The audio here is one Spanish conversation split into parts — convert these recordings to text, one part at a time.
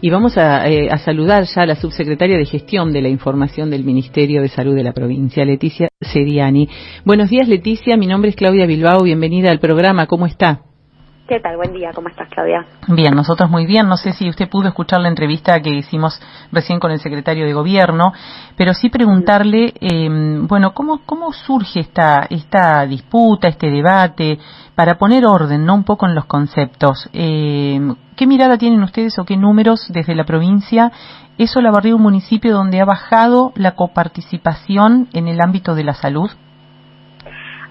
Y vamos a saludar ya a la subsecretaria de Gestión de la Información del Ministerio de Salud de la provincia, Leticia Seriani. Buenos días, Leticia. Mi nombre es Claudia Bilbao. Bienvenida al programa. ¿Cómo está? ¿Qué tal? Buen día. ¿Cómo estás, Claudia? Bien, nosotros muy bien. No sé si usted pudo escuchar la entrevista que hicimos recién con el secretario de Gobierno, pero sí preguntarle, ¿cómo surge esta disputa, este debate, para poner orden, ¿no? Un poco en los conceptos. ¿Qué mirada tienen ustedes o qué números desde la provincia? ¿Es Olavarría un municipio donde ha bajado la coparticipación en el ámbito de la salud?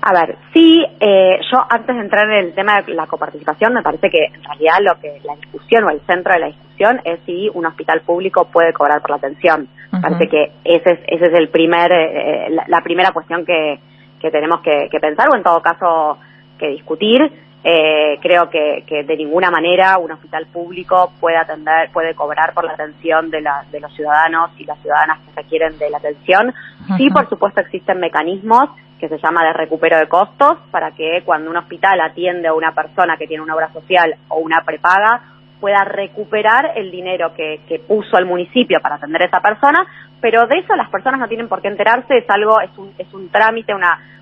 A ver, sí, yo antes de entrar en el tema de la coparticipación, me parece que en realidad la discusión o el centro de la discusión es si un hospital público puede cobrar por la atención. Me parece que ese es el la primera cuestión que tenemos que pensar, o en todo caso que discutir. Creo que de ninguna manera un hospital público puede cobrar por la atención de los ciudadanos y las ciudadanas que requieren de la atención. Sí, por supuesto, existen mecanismos que se llama de recupero de costos, para que cuando un hospital atiende a una persona que tiene una obra social o una prepaga, pueda recuperar el dinero que puso el municipio para atender a esa persona, pero de eso las personas no tienen por qué enterarse. Es un trámite,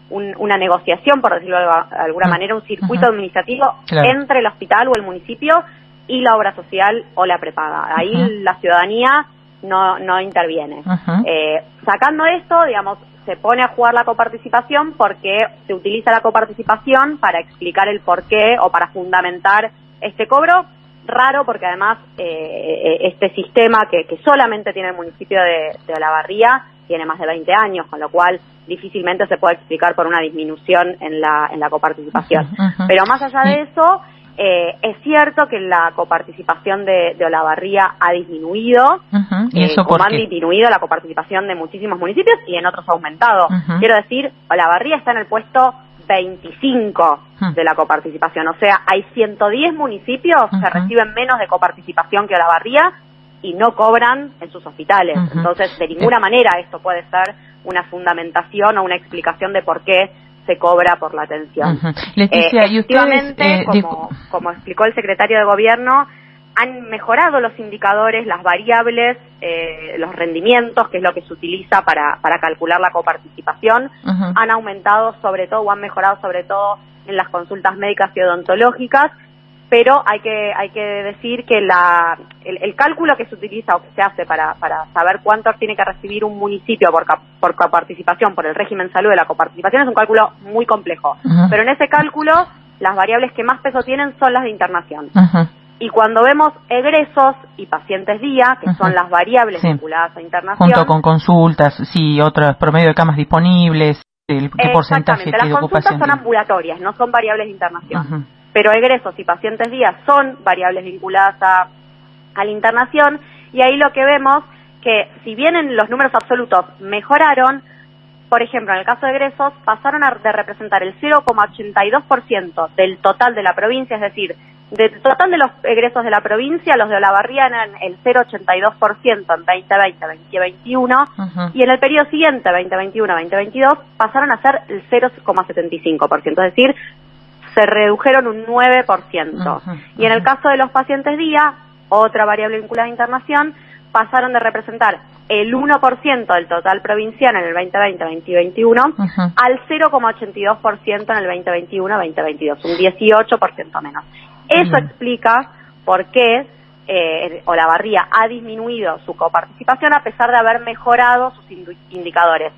una negociación, por decirlo de alguna manera, un circuito administrativo entre el hospital o el municipio y la obra social o la prepaga. Ahí la ciudadanía no interviene. Sacando esto, digamos, se pone a jugar la coparticipación porque se utiliza la coparticipación para explicar el porqué o para fundamentar este cobro. Raro, porque además este sistema que solamente tiene el municipio de Olavarría tiene más de 20 años, con lo cual difícilmente se puede explicar por una disminución en la coparticipación. Pero más allá de eso, es cierto que la coparticipación de Olavarría ha disminuido, como han disminuido la coparticipación de muchísimos municipios y en otros ha aumentado. Quiero decir, Olavarría está en el puesto 25 de la coparticipación, o sea, hay 110 municipios que reciben menos de coparticipación que Olavarría y no cobran en sus hospitales. Entonces, de ninguna manera esto puede ser una fundamentación o una explicación de por qué se cobra por la atención. Leticia, efectivamente, como explicó el secretario de Gobierno, han mejorado los indicadores, las variables, los rendimientos, que es lo que se utiliza para calcular la coparticipación. Han aumentado sobre todo, o han mejorado sobre todo en las consultas médicas y odontológicas, pero hay que decir que el cálculo que se utiliza o que se hace para saber cuánto tiene que recibir un municipio por coparticipación, por el régimen salud de la coparticipación, es un cálculo muy complejo. Pero en ese cálculo, las variables que más peso tienen son las de internación. Y cuando vemos egresos y pacientes día, que son las variables vinculadas a internación, junto con consultas, otros promedio de camas disponibles, qué porcentaje las de ocupación. Las consultas son ambulatorias, no son variables de internación. Pero egresos y pacientes día son variables vinculadas a la internación, y ahí lo que vemos que si bien en los números absolutos mejoraron, por ejemplo, en el caso de egresos pasaron de representar el 0,82% del total de la provincia, es decir, del total de los egresos de la provincia, los de Olavarría eran el 0,82% en 2020-2021, y en el periodo siguiente, 2021-2022, pasaron a ser el 0,75%, es decir, se redujeron un 9%. Y en el caso de los pacientes día, otra variable vinculada a internación, pasaron de representar el 1% del total provincial en el 2020-2021 al 0,82% en el 2021-2022, un 18% menos. Eso explica por qué Olavarría ha disminuido su coparticipación a pesar de haber mejorado sus indicadores.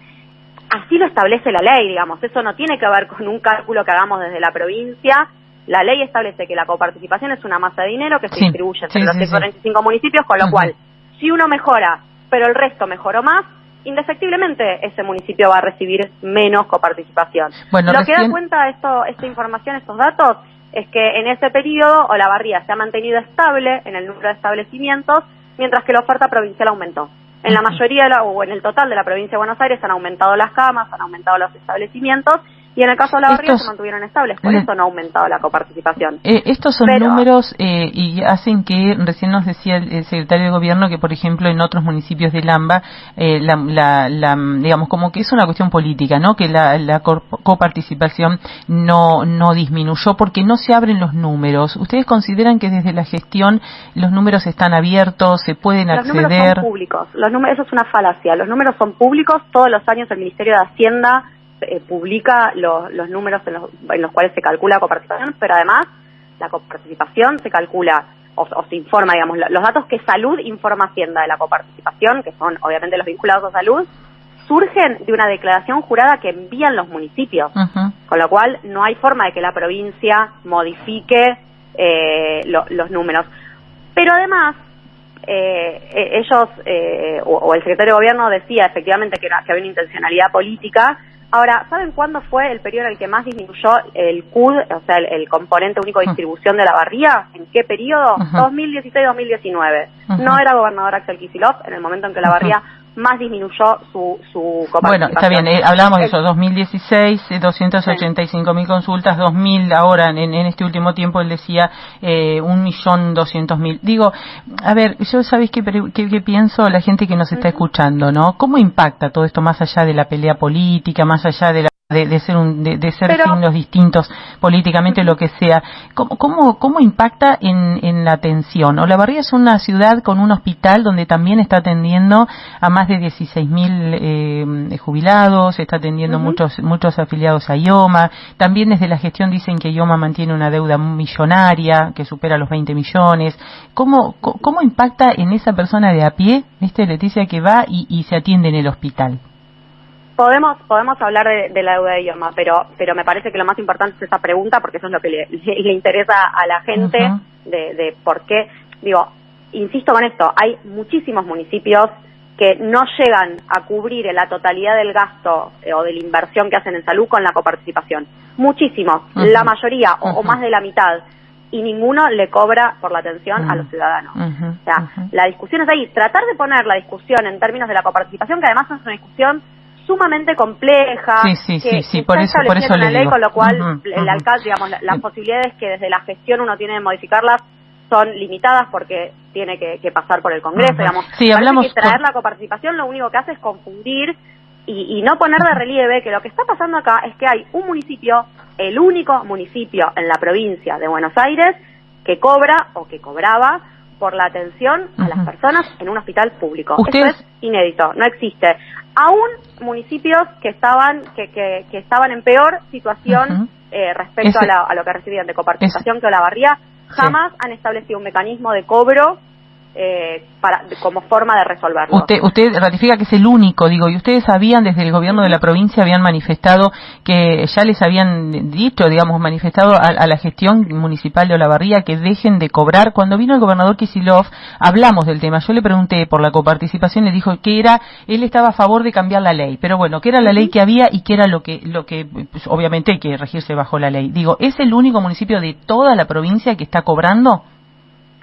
Así lo establece la ley, digamos, eso no tiene que ver con un cálculo que hagamos desde la provincia. La ley establece que la coparticipación es una masa de dinero que se distribuye entre los 45 municipios, con lo cual, si uno mejora, pero el resto mejoró más, indefectiblemente ese municipio va a recibir menos coparticipación. Lo que da cuenta esta información, estos datos, es que en ese periodo Olavarría se ha mantenido estable en el número de establecimientos, mientras que la oferta provincial aumentó. En la mayoría o en el total de la provincia de Buenos Aires han aumentado las camas, han aumentado los establecimientos, y en el caso de Olavarría se mantuvieron estables, por eso no ha aumentado la coparticipación. Estos son números y hacen que, recién nos decía el secretario de Gobierno, que por ejemplo en otros municipios del AMBA, digamos, como que es una cuestión política, ¿no? Que la coparticipación no disminuyó porque no se abren los números. ¿Ustedes consideran que desde la gestión los números están abiertos, se pueden acceder? Los números son públicos, eso es una falacia, los números son públicos, todos los años el Ministerio de Hacienda publica los números en los cuales se calcula la coparticipación, pero además la coparticipación se calcula o se informa, digamos, los datos que Salud informa Hacienda de la coparticipación, que son obviamente los vinculados a Salud, surgen de una declaración jurada que envían los municipios, con lo cual no hay forma de que la provincia modifique los números. Pero además, ellos, o el secretario de Gobierno decía efectivamente que había una intencionalidad política. Ahora, ¿saben cuándo fue el periodo en el que más disminuyó el CUD, o sea, el componente único de distribución de Olavarría? ¿En qué periodo? 2016-2019. No era gobernador Axel Kicillof en el momento en que Olavarría más disminuyó su coparticipación. Bueno, está bien, hablábamos de eso, 2016, 285.000 consultas, 2.000 ahora, en este último tiempo él decía 1.200.000. Digo, a ver, yo sabéis qué pienso la gente que nos está escuchando, ¿no? ¿Cómo impacta todo esto más allá de la pelea política, más allá de ser signos distintos políticamente, lo que sea? ¿Cómo impacta en la atención? Olavarría es una ciudad con un hospital donde también está atendiendo a más de 16.000 jubilados, está atendiendo muchos afiliados a IOMA. También desde la gestión dicen que IOMA mantiene una deuda millonaria que supera los 20 millones. ¿Cómo impacta en esa persona de a pie, Leticia, que va y se atiende en el hospital? Podemos hablar de la deuda de IOMA, pero me parece que lo más importante es esa pregunta, porque eso es lo que le interesa a la gente, de por qué. Digo, insisto con esto, hay muchísimos municipios que no llegan a cubrir en la totalidad del gasto o de la inversión que hacen en salud con la coparticipación. Muchísimos, la mayoría o más de la mitad, y ninguno le cobra por la atención a los ciudadanos. O sea, la discusión es ahí, tratar de poner la discusión en términos de la coparticipación, que además es una discusión sumamente compleja, que por eso en la ley, digo. con lo cual el alcalde, digamos, las posibilidades que desde la gestión uno tiene de modificarlas son limitadas porque tiene que pasar por el Congreso, digamos. Hablamos que traer la coparticipación lo único que hace es confundir y no poner de relieve que lo que está pasando acá es que hay un municipio, el único municipio en la provincia de Buenos Aires, que cobra o que cobraba por la atención a las personas en un hospital público. Eso es inédito, no existe. Aún municipios que estaban en peor situación respecto a lo que recibían de coparticipación que Olavarría, jamás han establecido un mecanismo de cobro como forma de resolverlo. Usted ratifica que es el único, digo, y ustedes sabían desde el gobierno de la provincia, habían manifestado que ya les habían dicho, digamos, manifestado a la gestión municipal de Olavarría que dejen de cobrar. Cuando vino el gobernador Kicillof, hablamos del tema. Yo le pregunté por la coparticipación, le dijo que él estaba a favor de cambiar la ley, pero bueno, que era la ley que había y que era lo que pues, obviamente hay que regirse bajo la ley. Digo, ¿es el único municipio de toda la provincia que está cobrando?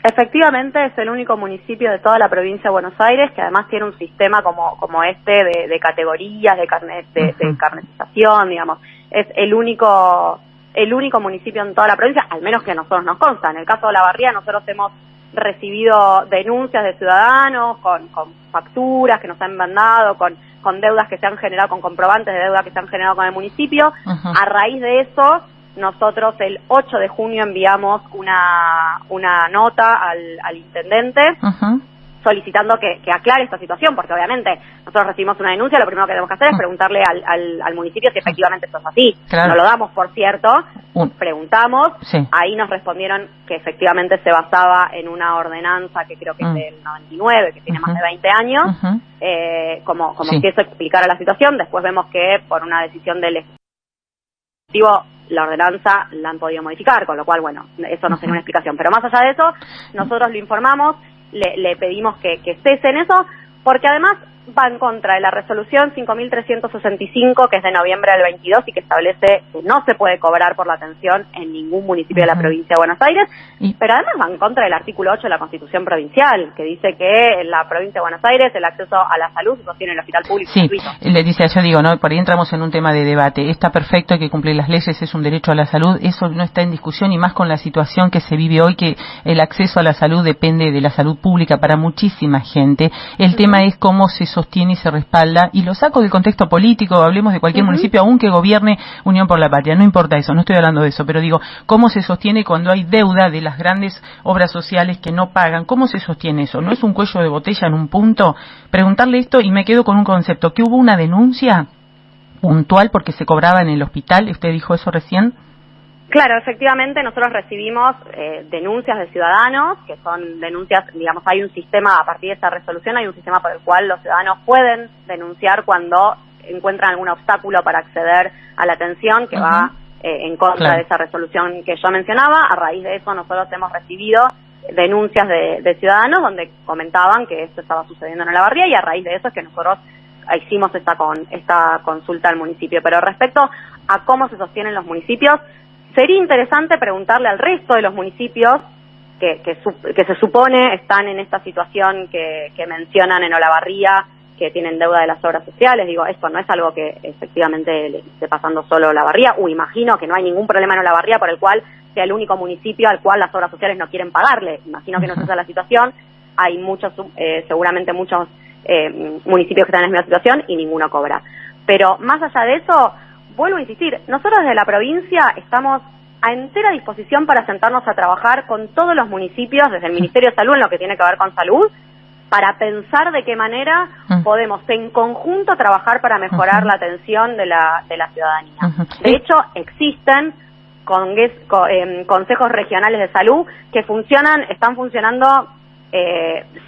Efectivamente, es el único municipio de toda la provincia de Buenos Aires que además tiene un sistema como este de categorías, de carnetización, digamos. Es el único municipio en toda la provincia, al menos que a nosotros nos consta. En el caso de Olavarría, nosotros hemos recibido denuncias de ciudadanos con facturas que nos han mandado, con deudas que se han generado, con comprobantes de deuda que se han generado con el municipio. A raíz de eso, nosotros el 8 de junio enviamos una nota al intendente solicitando que aclare esta situación, porque obviamente nosotros recibimos una denuncia, lo primero que tenemos que hacer es preguntarle al municipio si efectivamente esto es así. No lo damos, por cierto, preguntamos, ahí nos respondieron que efectivamente se basaba en una ordenanza que creo que es del 99, que tiene más de 20 años, como si eso explicara la situación. Después vemos que por una decisión del Ejecutivo la ordenanza la han podido modificar, con lo cual, bueno, eso no tiene una explicación. Pero más allá de eso, nosotros lo informamos, le pedimos que cesen eso, porque además va en contra de la resolución 5.365, que es de noviembre del 22 y que establece que no se puede cobrar por la atención en ningún municipio de la provincia de Buenos Aires, pero además va en contra del artículo 8 de la Constitución Provincial, que dice que en la provincia de Buenos Aires el acceso a la salud se sostiene en el hospital público gratuito. Sí, le dice, yo digo, ¿no? Por ahí entramos en un tema de debate. Está perfecto, hay que cumplir las leyes, es un derecho a la salud, eso no está en discusión, y más con la situación que se vive hoy, que el acceso a la salud depende de la salud pública para muchísima gente. El tema es cómo se sostiene y se respalda, y lo saco del contexto político, hablemos de cualquier municipio, aunque gobierne Unión por la Patria, no importa eso, no estoy hablando de eso, pero digo, ¿cómo se sostiene cuando hay deuda de las grandes obras sociales que no pagan? ¿Cómo se sostiene eso? ¿No es un cuello de botella en un punto? Preguntarle esto, y me quedo con un concepto, que hubo una denuncia puntual porque se cobraba en el hospital, ¿usted dijo eso recién? Claro, efectivamente, nosotros recibimos denuncias de ciudadanos, que son denuncias, digamos, hay un sistema, a partir de esta resolución, hay un sistema por el cual los ciudadanos pueden denunciar cuando encuentran algún obstáculo para acceder a la atención, que va en contra de esa resolución que yo mencionaba. A raíz de eso nosotros hemos recibido denuncias de ciudadanos donde comentaban que esto estaba sucediendo en Olavarría, y a raíz de eso es que nosotros hicimos esta consulta al municipio. Pero respecto a cómo se sostienen los municipios, sería interesante preguntarle al resto de los municipios que se supone están en esta situación que mencionan en Olavarría, que tienen deuda de las obras sociales. Digo, esto no es algo que efectivamente le esté pasando solo a Olavarría, imagino que no hay ningún problema en Olavarría por el cual sea el único municipio al cual las obras sociales no quieren pagarle. Imagino que no es esa la situación. Hay muchos, seguramente muchos municipios que están en la misma situación y ninguno cobra. Pero más allá de eso, vuelvo a insistir, nosotros desde la provincia estamos a entera disposición para sentarnos a trabajar con todos los municipios, desde el Ministerio de Salud en lo que tiene que ver con salud, para pensar de qué manera podemos en conjunto trabajar para mejorar la atención de la ciudadanía. De hecho, existen consejos regionales de salud que están funcionando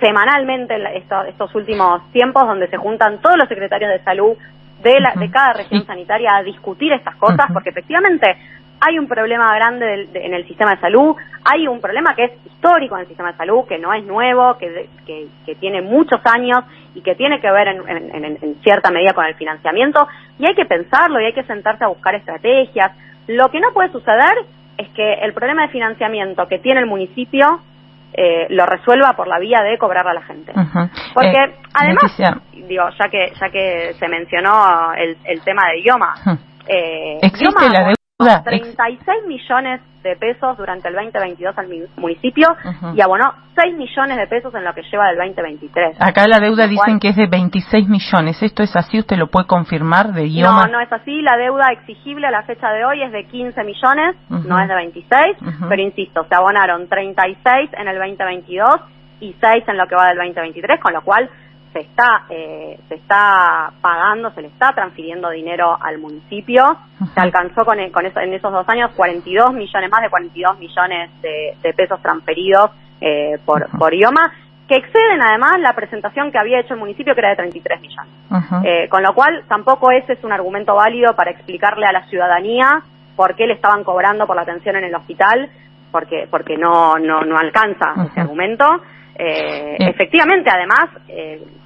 semanalmente en estos últimos tiempos, donde se juntan todos los secretarios de salud de cada región sanitaria a discutir estas cosas, porque efectivamente hay un problema grande en el sistema de salud, hay un problema que es histórico en el sistema de salud, que no es nuevo, que tiene muchos años y que tiene que ver en cierta medida con el financiamiento, y hay que pensarlo y hay que sentarse a buscar estrategias. Lo que no puede suceder es que el problema de financiamiento que tiene el municipio lo resuelva por la vía de cobrarle a la gente. Porque además, digo, ya que se mencionó el tema de IOMA, ¿existe la deuda? 36 millones de pesos durante el 2022 al municipio y abonó 6 millones de pesos en lo que lleva del 2023. Acá la deuda dicen que es de 26 millones. ¿Esto es así? ¿Usted lo puede confirmar de IOMA? No, no es así. La deuda exigible a la fecha de hoy es de 15 millones, no es de 26, pero insisto, se abonaron 36 en el 2022 y 6 en lo que va del 2023, con lo cual se está pagando, se le está transfiriendo dinero al municipio. Se alcanzó en esos 2 años 42 millones, más de 42 millones de pesos transferidos por IOMA, que exceden además la presentación que había hecho el municipio, que era de 33 millones. Con lo cual tampoco ese es un argumento válido para explicarle a la ciudadanía por qué le estaban cobrando por la atención en el hospital, porque no alcanza ese argumento. Efectivamente, además,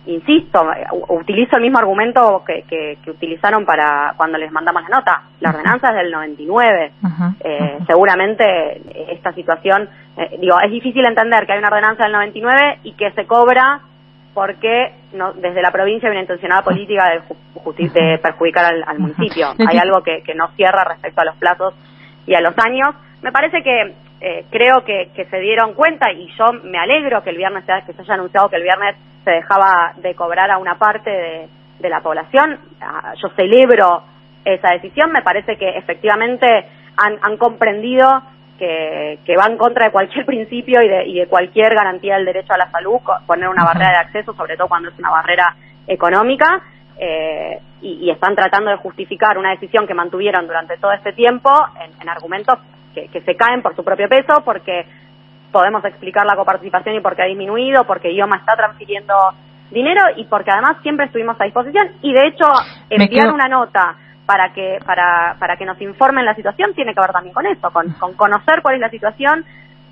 insisto, utilizo el mismo argumento que utilizaron para cuando les mandamos la nota. La ordenanza es del 99. Seguramente esta situación, es difícil entender que hay una ordenanza del 99 y que se cobra porque desde la provincia hay una intencionada política de perjudicar al municipio. Hay algo que no cierra respecto a los plazos y a los años. Me parece que creo que se dieron cuenta, y yo me alegro que el viernes que se haya anunciado que el viernes se dejaba de cobrar a una parte de la población. Yo celebro esa decisión. Me parece que efectivamente han comprendido que va en contra de cualquier principio y de cualquier garantía del derecho a la salud, poner una barrera de acceso, sobre todo cuando es una barrera económica, y están tratando de justificar una decisión que mantuvieron durante todo este tiempo en argumentos que se caen por su propio peso, porque podemos explicar la coparticipación y por qué ha disminuido, porque IOMA está transfiriendo dinero y porque además siempre estuvimos a disposición. Y de hecho, enviar una nota para que nos informen la situación tiene que ver también con eso, con conocer cuál es la situación,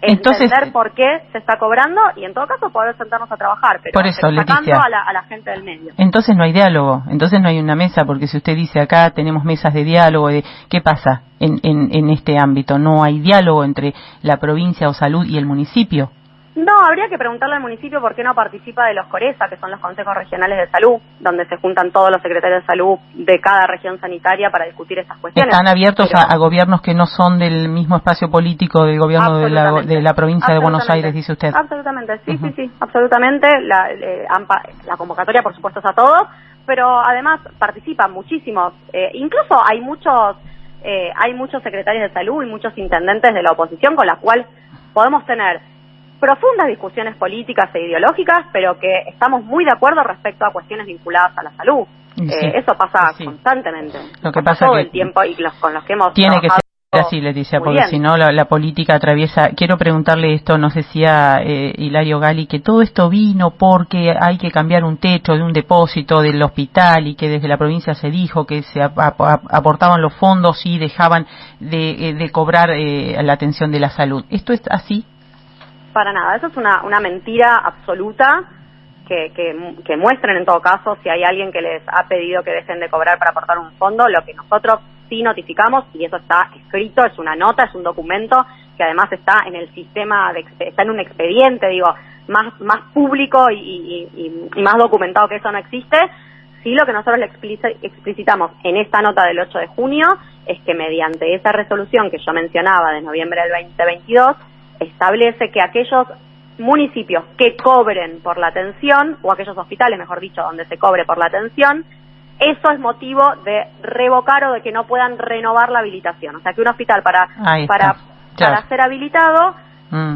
entender por qué se está cobrando y en todo caso poder sentarnos a trabajar, pero por eso, sacando Leticia, a la gente del medio. Entonces no hay diálogo, entonces no hay una mesa, porque si usted dice acá tenemos mesas de diálogo, ¿qué pasa en este ámbito? ¿No hay diálogo entre la provincia o salud y el municipio? No, habría que preguntarle al municipio por qué no participa de los CORESA, que son los consejos regionales de salud, donde se juntan todos los secretarios de salud de cada región sanitaria para discutir estas cuestiones. ¿Están abiertos a gobiernos que no son del mismo espacio político del gobierno de la provincia de Buenos Aires, dice usted? Absolutamente, sí, absolutamente. La convocatoria, por supuesto, es a todos, pero además participan muchísimos. Incluso hay muchos secretarios de salud y muchos intendentes de la oposición con la cual podemos tener profundas discusiones políticas e ideológicas, pero que estamos muy de acuerdo respecto a cuestiones vinculadas a la salud. Sí, eso pasa constantemente. Lo que pasa todo que el tiempo y con los que hemos tiene que trabajado. ser así, Leticia, porque si no la política atraviesa. Quiero preguntarle esto, nos decía Hilario Gali, que todo esto vino porque hay que cambiar un techo de un depósito del hospital y que desde la provincia se dijo que se aportaban los fondos y dejaban de cobrar la atención de la salud. ¿Esto es así? Para nada, eso es una mentira absoluta que muestren en todo caso si hay alguien que les ha pedido que dejen de cobrar para aportar un fondo. Lo que nosotros sí notificamos, y eso está escrito, es una nota, es un documento que además está en el sistema, está en un expediente, digo, más público y más documentado que eso no existe. Sí, lo que nosotros le explicitamos en esta nota del 8 de junio es que mediante esa resolución que yo mencionaba de noviembre del 2022, establece que aquellos municipios que cobren por la atención, o aquellos hospitales, mejor dicho, donde se cobre por la atención, eso es motivo de revocar o de que no puedan renovar la habilitación. O sea, que un hospital para ser habilitado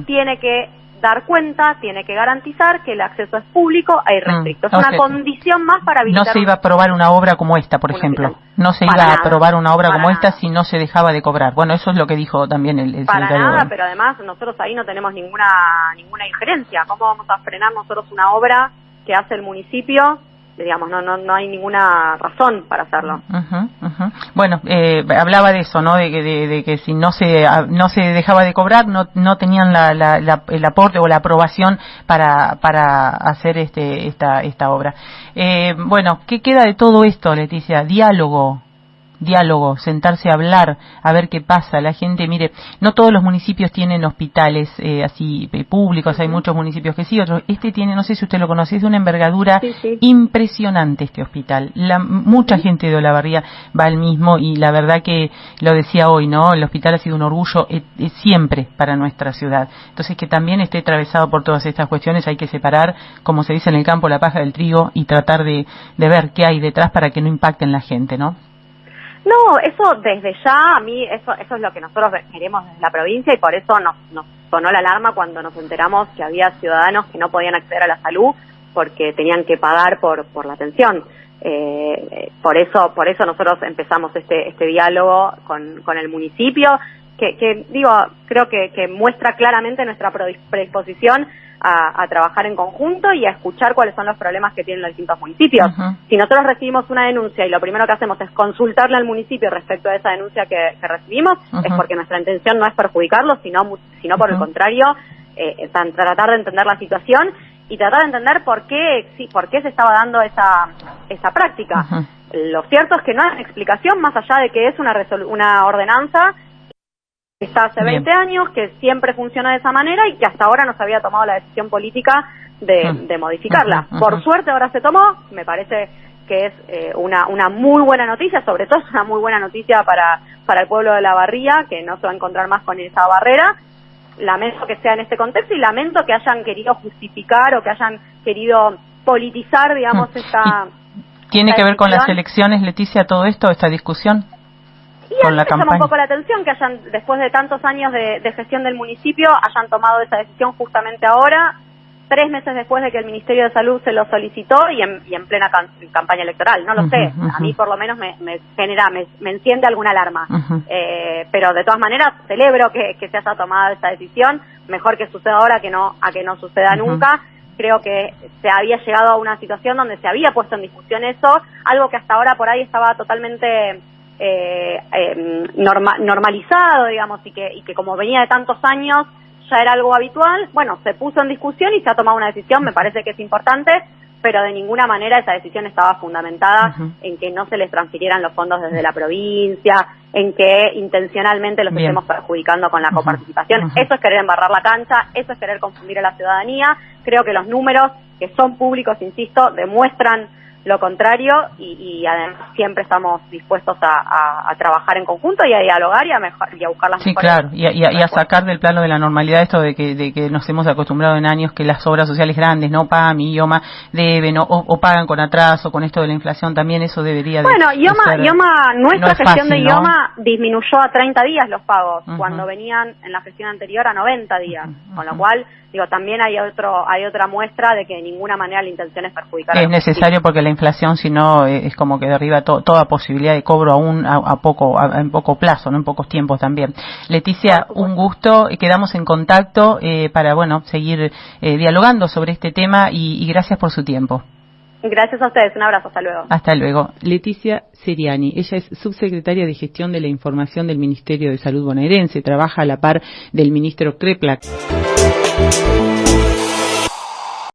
tiene que dar cuenta, tiene que garantizar que el acceso es público e irrestricto. Es una condición más para habilitar. No se iba a aprobar una obra como esta, por ejemplo. No se iba a aprobar una obra como esta si no se dejaba de cobrar. Bueno, eso es lo que dijo también el para secretario. Nada, pero además nosotros ahí no tenemos ninguna injerencia. ¿Cómo vamos a frenar nosotros una obra que hace el municipio? Digamos, no hay ninguna razón para hacerlo. Bueno, hablaba de eso, ¿no? De que si no se dejaba de cobrar, no tenían el aporte o la aprobación para hacer esta obra. Bueno, ¿qué queda de todo esto, Leticia? Diálogo, sentarse a hablar, a ver qué pasa. La gente, mire, no todos los municipios tienen hospitales así públicos, hay muchos municipios que sí, otros. Este tiene, no sé si usted lo conoce, es de una envergadura impresionante este hospital. Mucha gente de Olavarría va al mismo y la verdad que lo decía hoy, ¿no? El hospital ha sido un orgullo siempre para nuestra ciudad. Entonces que también esté atravesado por todas estas cuestiones, hay que separar, como se dice en el campo, la paja del trigo y tratar de ver qué hay detrás para que no impacten la gente, ¿no? No, eso desde ya, a mí eso es lo que nosotros queremos desde la provincia y por eso nos sonó la alarma cuando nos enteramos que había ciudadanos que no podían acceder a la salud porque tenían que pagar por la atención. Por eso nosotros empezamos este diálogo con el municipio, que digo, creo que muestra claramente nuestra predisposición a trabajar en conjunto y a escuchar cuáles son los problemas que tienen los distintos municipios. Si nosotros recibimos una denuncia y lo primero que hacemos es consultarle al municipio respecto a esa denuncia que recibimos, es porque nuestra intención no es perjudicarlo, sino por el contrario, tratar de entender la situación y tratar de entender por qué se estaba dando esa práctica. Lo cierto es que no hay explicación más allá de que es una ordenanza que está hace 20 años, que siempre funciona de esa manera y que hasta ahora no se había tomado la decisión política de modificarla. Por suerte ahora se tomó, me parece que es una muy buena noticia, sobre todo es una muy buena noticia para el pueblo de Olavarría, que no se va a encontrar más con esa barrera. Lamento que sea en este contexto y lamento que hayan querido justificar o que hayan querido politizar, digamos, esta... ¿Tiene que ver con las elecciones, Leticia, todo esto, esta discusión? Y a mí me llama un poco la atención que hayan, después de tantos años de gestión del municipio, hayan tomado esa decisión justamente ahora, 3 meses después de que el Ministerio de Salud se lo solicitó y en plena campaña electoral. No lo sé, a mí por lo menos me enciende alguna alarma. Pero de todas maneras celebro que se haya tomado esa decisión, mejor que suceda ahora a que no suceda nunca. Creo que se había llegado a una situación donde se había puesto en discusión eso, algo que hasta ahora por ahí estaba totalmente normalizado, digamos, y que como venía de tantos años ya era algo habitual, bueno, se puso en discusión y se ha tomado una decisión, me parece que es importante, pero de ninguna manera esa decisión estaba fundamentada en que no se les transfirieran los fondos desde la provincia, en que intencionalmente los estemos perjudicando con la coparticipación. Eso es querer embarrar la cancha, eso es querer confundir a la ciudadanía. Creo que los números, que son públicos, insisto, demuestran lo contrario y además siempre estamos dispuestos a trabajar en conjunto y a dialogar y a buscar las mejores. Sí, claro, y a sacar del plano de la normalidad esto de que nos hemos acostumbrado en años que las obras sociales grandes, no PAM y IOMA, deben o pagan con atraso, con esto de la inflación también, eso debería de IOMA, nuestra gestión de IOMA ¿no? disminuyó a 30 días los pagos, cuando venían en la gestión anterior a 90 días, con lo cual también hay otra muestra de que de ninguna manera la intención es perjudicar. Es necesario porque la inflación, si no, es como que derriba toda posibilidad de cobro aún en poco plazo, no en pocos tiempos también. Leticia, un gusto, quedamos en contacto para seguir dialogando sobre este tema y gracias por su tiempo. Gracias a ustedes, un abrazo, hasta luego. Hasta luego. Leticia Seriani, ella es subsecretaria de Gestión de la Información del Ministerio de Salud bonaerense, trabaja a la par del ministro Kreplak.